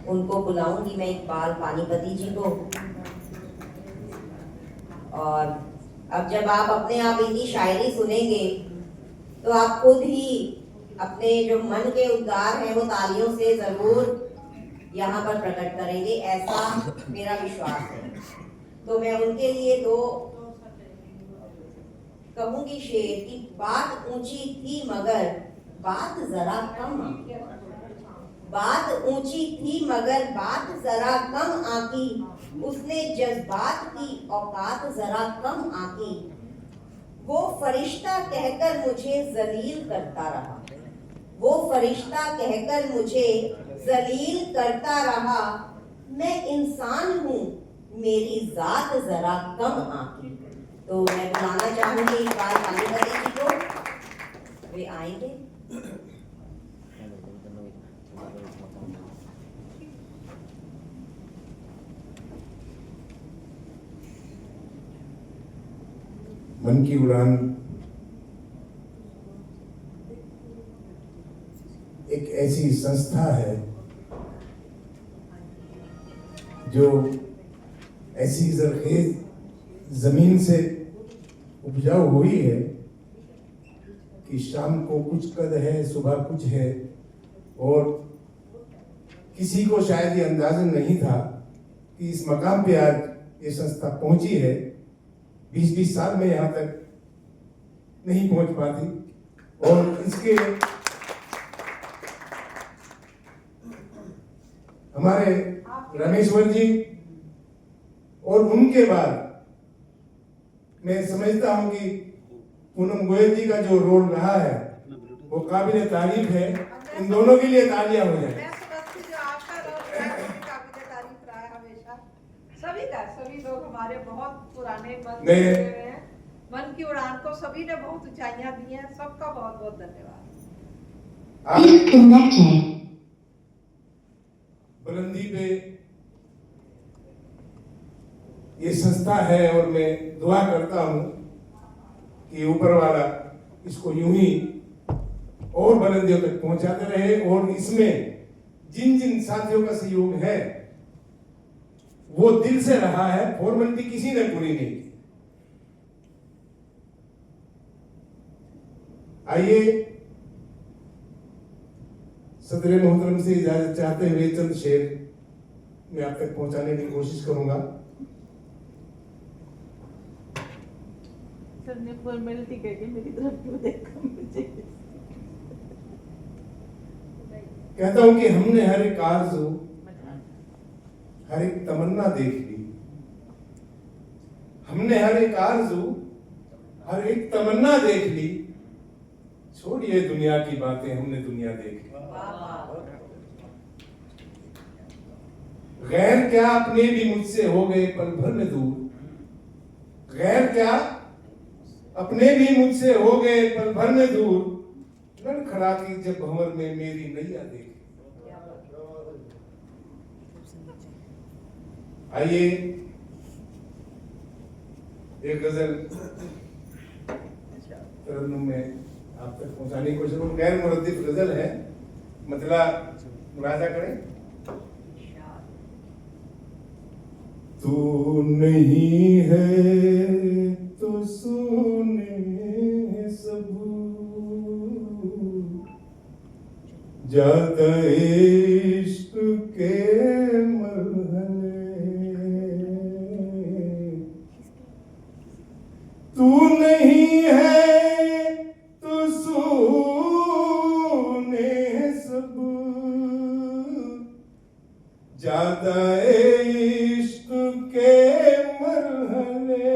उनको बुलाऊंगी मैं इकबाल पानीपति जी को। और अब जब आप अपने आप इनकी शायरी सुनेंगे तो आप खुद ही अपने जो मन के उद्गार हैं वो तालियों से जरूर यहाँ पर प्रकट करेंगे, ऐसा मेरा विश्वास है। तो मैं उनके लिए दो कहूंगी शेर की बात ऊंची थी मगर बात जरा कम, बात ऊंची थी मगर बात जरा कम आकी, उसने जज्बात की औकात जरा कम आकी, वो फरिश्ता कहकर मुझे जलील करता रहा, वो फरिश्ता कहकर मुझे जलील करता रहा, मैं इंसान हूँ मेरी जात जरा कम आकी। तो मैं बुलाना चाहूंगी इकबाल पानीपति जी को, वे आएंगे। मन की उड़ान एक ऐसी संस्था है जो ऐसी जरखेज जमीन से उपजाऊ हुई है कि शाम को कुछ कद है, सुबह कुछ है। और किसी को शायद ये अंदाजा नहीं था कि इस मकाम पे आज ये संस्था पहुंची है। 20-20 साल में यहाँ तक नहीं पहुंच पाती। और इसके हमारे रामेश्वर जी और उनके बाद मैं समझता हूं कि पूनम गोयल जी का जो रोल रहा है वो काबिल तारीफ है। इन दोनों के लिए तालियां हो जाए। सभी लोग हमारे बहुत पुराने मन की उड़ान को सभी ने बहुत ऊंचाइयां दी हैं। सबका बहुत बहुत धन्यवाद। बुलंदी पे ये संस्था है और मैं दुआ करता हूं कि ऊपर वाला इसको यूं ही और बुलंदियों तक पहुंचाते रहे। और इसमें जिन जिन साथियों का सहयोग है वो दिल से रहा है, फॉर्मेलिटी किसी ने पूरी नहीं की। आइए सदर मोहतरम से इजाजत चाहते हुए चंद शेर मैं आप तक पहुंचाने की कोशिश करूंगा। सर ने फॉर्मेलिटी करके मेरी तरफ क्यों देखा मुझे? कहता हूं कि हमने हर एक आरज़ू, हर एक तमन्ना देख ली। हमने हर एक आरज़ू, हर एक तमन्ना देख ली। छोड़िए दुनिया की बातें, हमने दुनिया देख ली। गैर क्या अपने भी मुझसे हो गए पल भर में दूर। गैर क्या अपने भी मुझसे हो गए पल भर में दूर। लड़खड़ाती जब भंवर में मेरी नैया देखी। आइए एक गजल तरन्नुम में आप तक पहुंचाने की कोशिश करूं। गैर मुरद्दिफ गजल है, मतला मुलाजा करें। तू नहीं है तो सुने सब, ज्यादा इश्क के तू नहीं है तो सुने सब, ज्यादा इश्क के मरहले।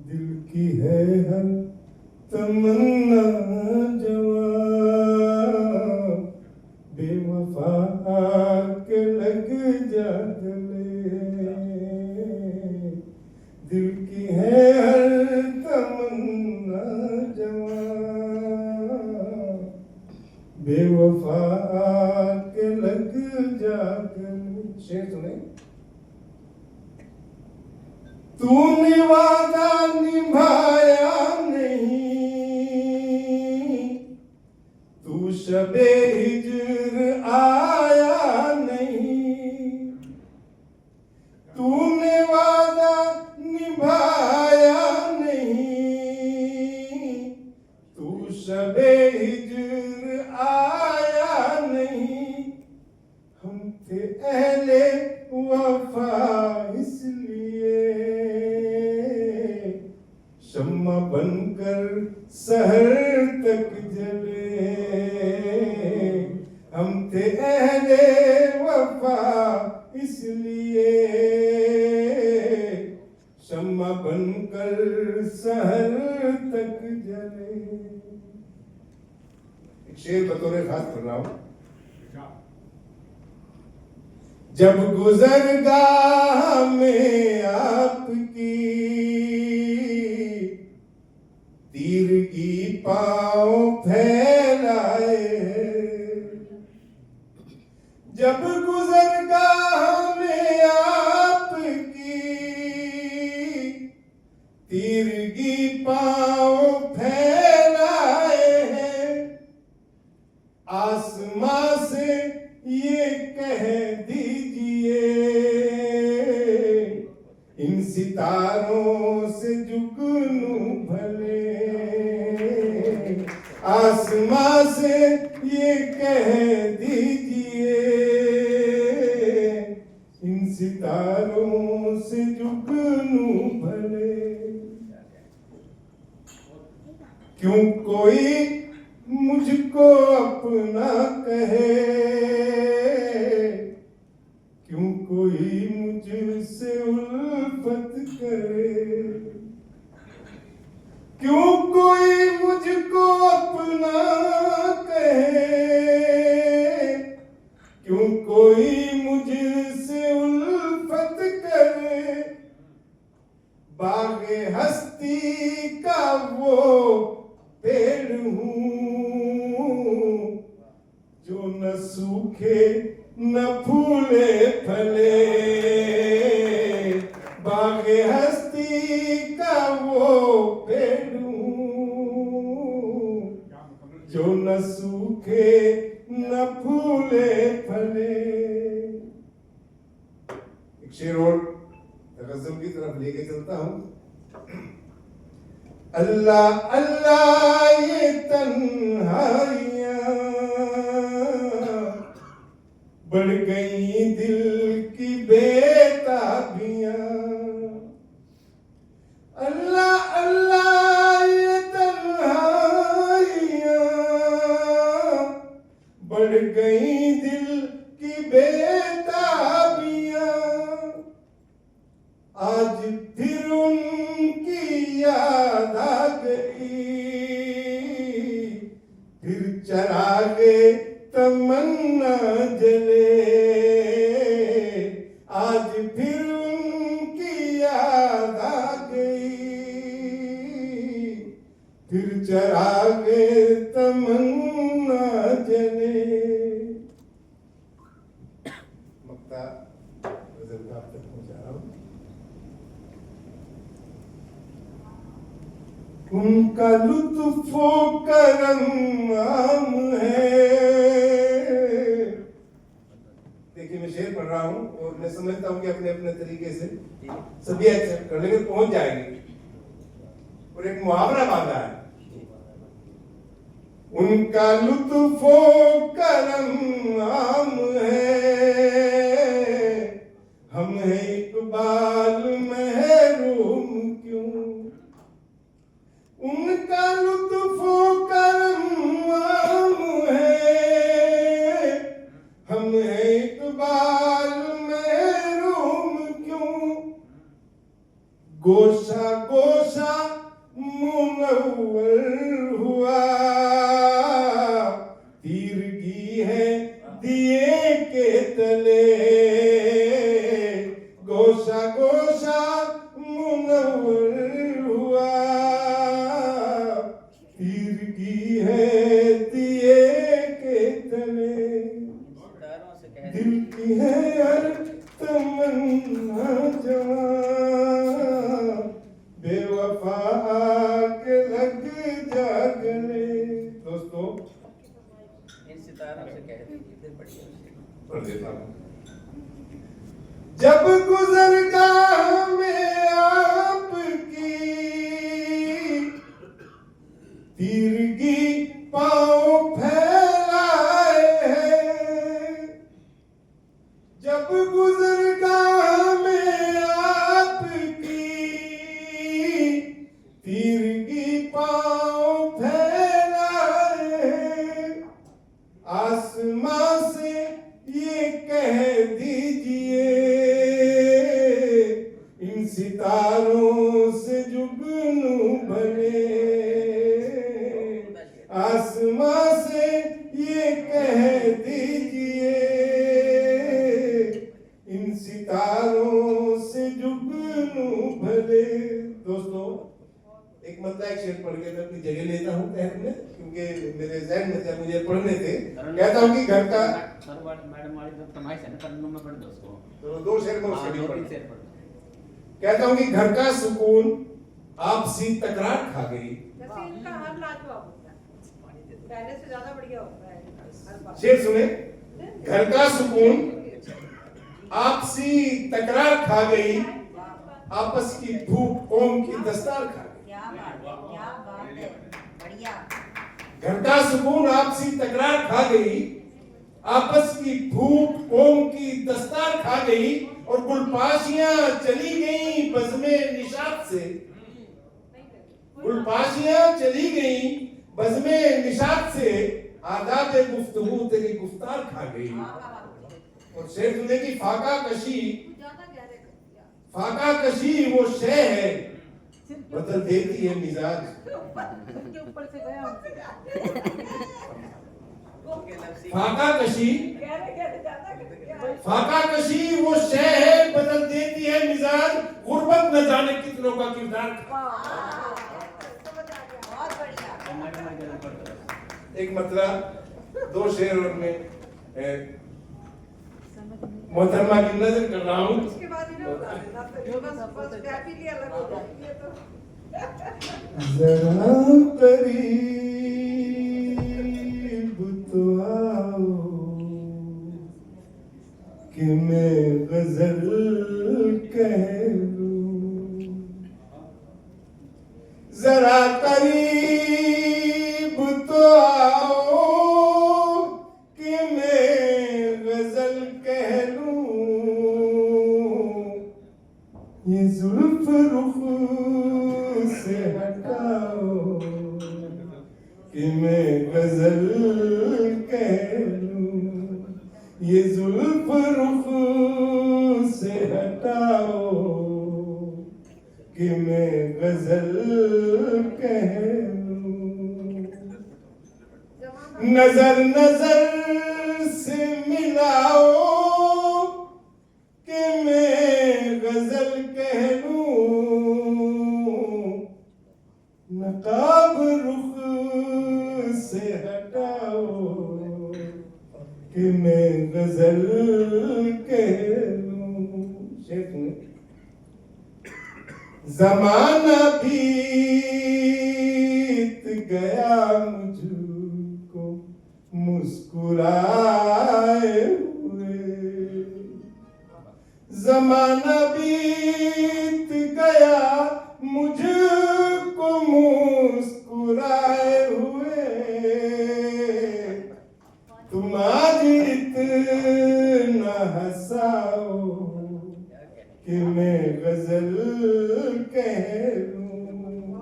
दिल की है हर तमन्ना जवां, बेवफा के लग जा गले। दिल की है हर तमन्ना जवां, बेवफा के लग जा गले। शेर सुने। तूने वादा निभाया नहीं, तू शबे हिज्र आया नहीं, तूने वादा निभाया नहीं, तू शबे हिज्र आया नहीं, हम थे अहले वफा इसलिए शम्मा बनकर सहर तक जले, हम थे अहले वफा इसलिए शम्मा बनकर सहर तक जले। एक शेर बतौर खास कर रहा हूं। जब गुजरगाह में आपकी तीरगी पांव फैलाए, जब गुजरगाह में आपकी तीरगी पांव फैलाए हैं, आसमां से ये कह दीजिए इन सितारों से जुगनू भले, आसमां से ये कह दीजिए इन सितारों से जुगनू भले। क्यों कोई मुझको अपना कहे, क्यों कोई मुझसे उल्फत करे, क्यों कोई मुझको अपना कहे, क्यों कोई मुझसे उल्फत करे, बाग़े हस्ती का वो पेड़ हूँ जो न सूखे न फूले फले, बाग़े हस्ती का वो पेड़ हूँ जो न सूखे न फूले फले। एक शेर और गज़ल की तरफ लेके चलता हूँ। अल्लाह अल्लाह ये तन्हाइयाँ बढ़ गई दिल की बेताबियाँ, अल्लाह अल्लाह ये तन्हाइयाँ बढ़ गई दिल की बेताबियाँ, आज फिर उनकी याद आ गई, फिर चरागे तमन्ना जले, आज फिर उनकी याद आ गई, फिर चरागे तमन्ना जले। मक्ता गज़ल का आप तक पहुंचा रहा हूं। उनका लुत्फ़ो करम आम है। देखिए मैं शेर पढ़ रहा हूँ और मैं समझता हूँ कि अपने अपने तरीके से सभी एक्सेप्ट कर लेंगे, पहुंच जाएंगे। और एक मुहावरा बांधा है, उनका लुत्फ़ो करम आम है, हम हैं इकबाल महरूम क्यों, उनका लुत्फ़ो करम आम है, हम हैं इकबाल महरूम क्यों, गोशा गोशा मुनव्वर हुआ, तीरगी है दिए के तले, गोशा गोशा मुनव्वर हुआ, तीरगी है दिए के तले, दिल की है हर तमन्ना जवां, बेवफा आके लग जा गले। दोस्तों पढ़ देता हूँ। जब गुजरगाह में आपकी तिरगी पाँव फैलाए हैं, जब गुजरगाह में आपकी तिरगी पाँव फैलाए हैं, आसमां से ये कह दीजिए इन सितारों से जुगनू बने, आसमां से ये कह दीजिए इन सितारों से जुगनू भले। दोस्तों, एक मतलब एक शेर पढ़ के मैं अपनी जगह लेता हूँ कहने, क्योंकि मेरे ज़हन में जब मुझे पढ़ने थे, कहता हूँ कि घर का मैडम वाली जब तमाश है ना, पढ़ने में पढ़ दो उसको, तो दो शेर में उसके भी दो पढ़। तीन शेर पढ़। कहता हूँ कि घर का सुकून आपसी तकरार खा गई। जैसे इनका हर लाजवाब होता है, पहले से ज्यादा बढ़िया होता है हर बार। शेर सुने। घर का सुकून आपसी तकरार खा गई, आपस की भूख कौम की दस्तार खा गई। क्या बात है, बढ़िया। घर का सुकून आपसी तकरार खा गई, आपस की भूख कौम की दस्तार खा गई, और गुलपाशियां चली गई बज़्मे निशात से, गुलपाशियां चली गई बज़्मे निशात से, आदाब गुफ्तगू तेरी गुफ्तार खा गई। और शेर सुने की फाका कशी, फाका कशी वो शय है बदल देती है मिजाज। फाका कशी, फाका कशी वो शय है बदल देती है मिजाज, गुर्बत न जाने कितनों का किरदार। बहुत बढ़िया। एक मतलब दो शेर और मैं मोहतरमा की नजर कर रहा हूँ। उसके बाद इन्हें बता देना, तो बस कैफी अलग हो जाती है तो। जरा करीब तो आओ कि मैं गजल कह लूं, जरा करीब तो आओ कि मैं गजल कह लूं, ये जुल्फ रुख से हटाओ कि मैं गजल कह लूं, ये जुल्फ रुख से हटाओ कि मैं गजल कह लूं। नजर नजर से मिलाओ कि मैं गजल कह लूं, नकाब रुख से हटाओ कि मैं गजल कह लूं। शेर सुने। ज़माना बीत गया मुझको मुस्कुराए हुए, ज़माना बीत गया मुझको मुस्कुराए हुए, तुम आज इतना हंसाओ कि मैं गजल कह लूं,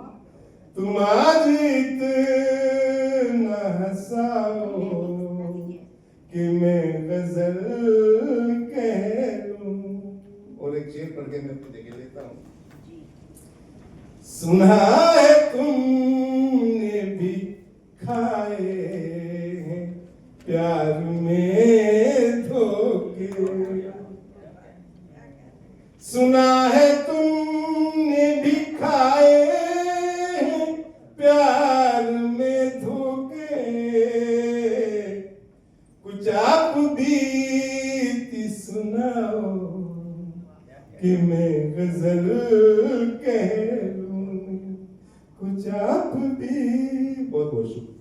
तुम आज इतना हंसाओ कि मैं गजल कह लूं। और एक शेर पढ़ के मैं आपको देख लेता हूँ। सुना है तुमने भी खाए हैं प्यार में धोखे, सुना है तुमने भी खाए हैं प्यार में धोखे, कुछ आप बीती सुनाओ कि मैं गजल कह लूं, कुछ आप भी। बहुत बहुत शुक्रिया।